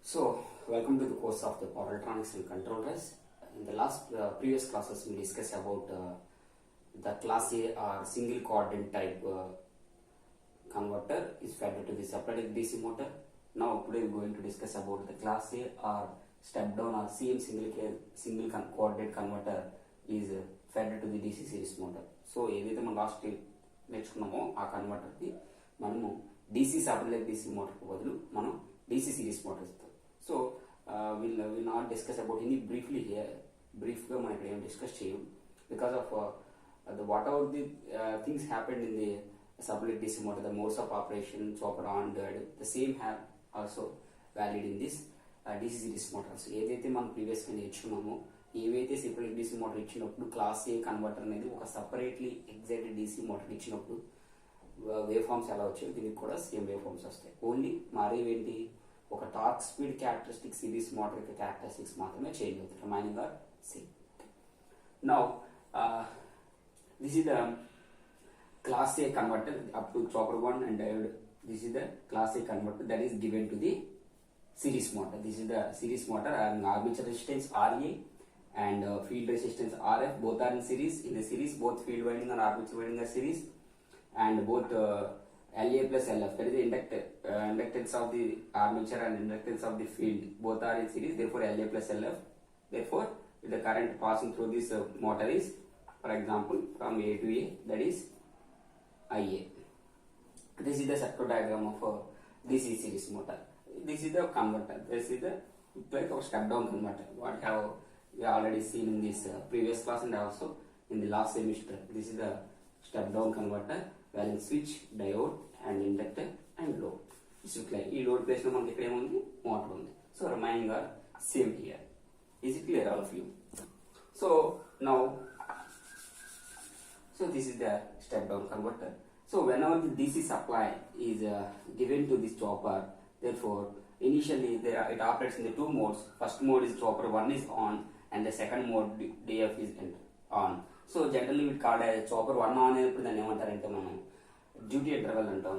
So, welcome to the course of the power electronics and controllers. In the previous classes, we discussed about the class A or single quadrant type converter is fed to the separate DC motor. Now, today we are going to discuss about the class A or step down or CM single quadrant converter is fed to the DC series motor. So, ఏదైతే మనం last నేర్చుకున్నామో ఆ converter కి మనము DC separate DC motor కు బదులు మనం DC series motor ఇస్తాం. So we'll not discuss about any briefly here. Briefly, మనం ఇక్కడ ఏం డిస్కస్ చేయం because of the whatever the things happened in the separate DC motor, the modes of operation, chopper on dead, the same have also valid in this DC series motors. ఏదైతే మనం previous గా నేర్చుకున్నామో ఏవైతే separate DC motor ఇచ్చినప్పుడు class A converter అనేది ఒక separately excited DC motor ఇచ్చినప్పుడు wave forms ఎలా వచ్చాయో దీనికి కూడా సేమ్ వేవ్ ఫార్మ్స్ వస్తాయి. ఓన్లీ మారేవేంటి ఒక torque speed characteristic series motor యొక్క క్యారెక్టరిస్టిక్స్ మాత్రమే చేంజ్ అవుతాయి. Remaining are same. Now this is the class A converter up to chopper 1 and diode. This is the class A converter that is given to the series motor. This is the series motor and armature resistance RA and field resistance RF, both are in series. In the series, both field winding and armature winding are series, and both LA plus LF, that is the inductance of the armature and inductance of the field, both are in series. Therefore, LA plus LF. Therefore, the current passing through this motor is, for example, from A to A, that is IA. This is the circuit diagram of DC series motor. This is the converter. This is the like our step down converter. What have we already seen in this previous class and also in the last semester. This is the step down converter wherein switch, diode and inductor and load. This is like load place lo manaki ikkada emundi motor undi. So remaining are same here. Is it clear all of you? So now, so this is the step down converter. So whenever the DC supply is given to this chopper, therefore initially it operates in the two modes. First mode is chopper 1 is on and the second mode DF is on. So generally we call as chopper 1 on ayinappudu danni emantarante manam duty interval antam.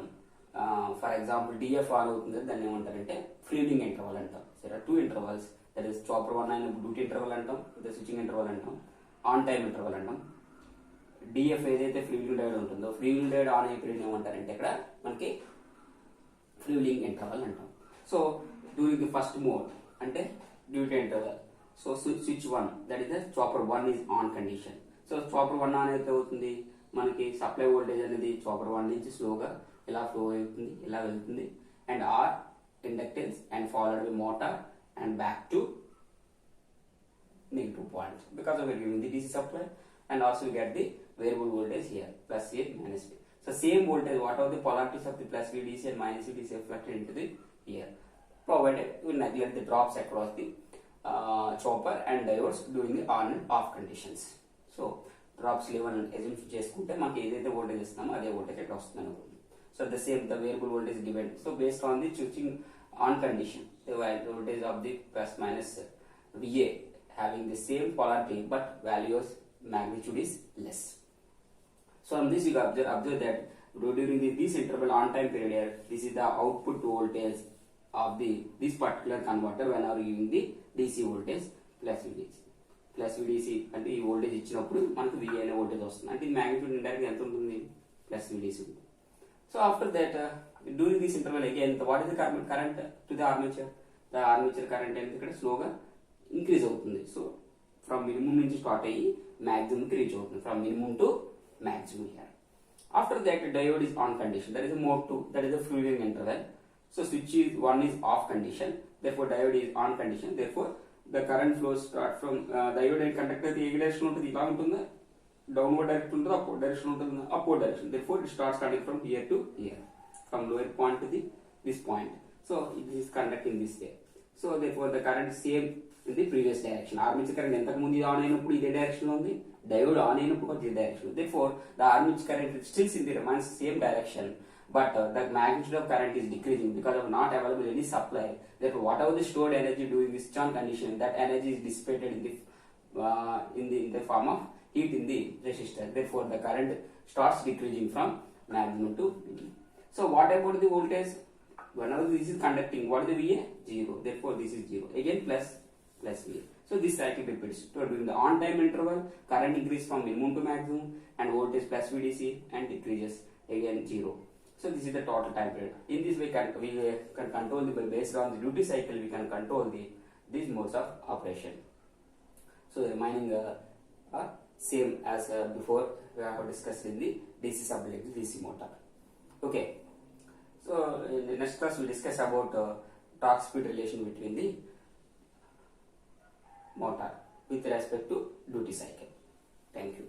For example, DF on avutundi danni emantarante fueling interval antam. So there are two intervals, that is chopper 1 ayinappudu duty interval antam, the switching interval antam, on time interval antam. DF ఏదైతే ఫ్రీవిలింగ్ diode ఉంటుందో ఫ్రీవిలింగ్ diode on అయిపోయింది ఏమంటారంటే ఇక్కడ మనకి freewheeling interval అంటాం. So during the first mode అంటే duty interval. So switch 1, that is the chopper 1 is on condition. So chopper 1 on అయితే అవుతుంది మనకి సప్లై వోల్టేజ్ అనేది చాపర్ 1 నుంచి స్లోగా ఇలా ఫ్లో అవుతుంది, ఇలా వెళ్తుంది and R inductance and followed by motor and back to negative point because of giving the DC supply, and also we get the variable voltage here plus A minus B. So same voltage, what are the polarities of the plus VDC and minus VDC reflected into the here, provided we neglect the drops across the chopper and diodes during the on and off conditions. So drops level assume చేసుకుంటే మనకి ఏదైతే voltage ఇస్తామో అదే voltage ఇక్కడ వస్తుంది అనుకోండి. So the same, the variable voltage given. So based on the switching on condition, the voltage of the plus minus VA having the same polarity but values magnitude is less. So on this you observe that during this interval on time period here, this is the output voltage of this particular converter whenever giving the DC voltage plus VDC. Plus VDC అంటే ఈ voltage ఇచ్చినప్పుడు మనకు VA అనే voltage వస్తుంది, అంటే ఈ magnitude indirect ఎంత ఉంటుంది ప్లస్ VDC ఉంటుంది. So after that during this interval again, what is the current to the armature? The armature current అనేది ఇక్కడ స్లోగా ఇంక్రీజ్ అవుతుంది. సో ఫ్రమ్ మినిమం నుంచి స్టార్ట్ అయ్యి మాక్సిమం కి రీచ్ అవుతుంది, from minimum to maximum here. After that diode is on condition, that is a mode 2, that is a fueling interval. So switch 1 is off condition, therefore diode is on condition. Therefore the current flows start from diode and conductor A direction ఉంటుంది, ఇలా ఉంటుందా downward direction ఉంటుందా upward direction ఉంటుందా upward direction. Therefore it starts starting from here to here, from lower point to this point. So it is conducting this way. So therefore the current same in the previous direction. Armature current ఎంతకు ముందు on అయినప్పుడు ఇదే direction లో ఉంది, diode on అయినప్పుడు ఇదే direction. Therefore the armature current still in the remains same direction, but the magnitude of current is decreasing because of not available any supply. Therefore whatever the stored energy during this switch on condition, that energy is dissipated in the form of heat in the resistor. Therefore the current starts decreasing from maximum to minimum. So what about the voltage? Whenever this is conducting, what is the VA? 0. Therefore, this is 0. Again plus VA. So this cycle repeats. So during the on time interval, current increases from minimum to maximum and voltage plus VDC and decreases again 0. So this is the total time period. In this way, we can control based on the duty cycle. We can control these modes of operation. So the remaining are same as before we have discussed in the DC sublink DC motor. Okay. So in the next class we discuss about torque speed relation between the motor with respect to duty cycle. Thank you.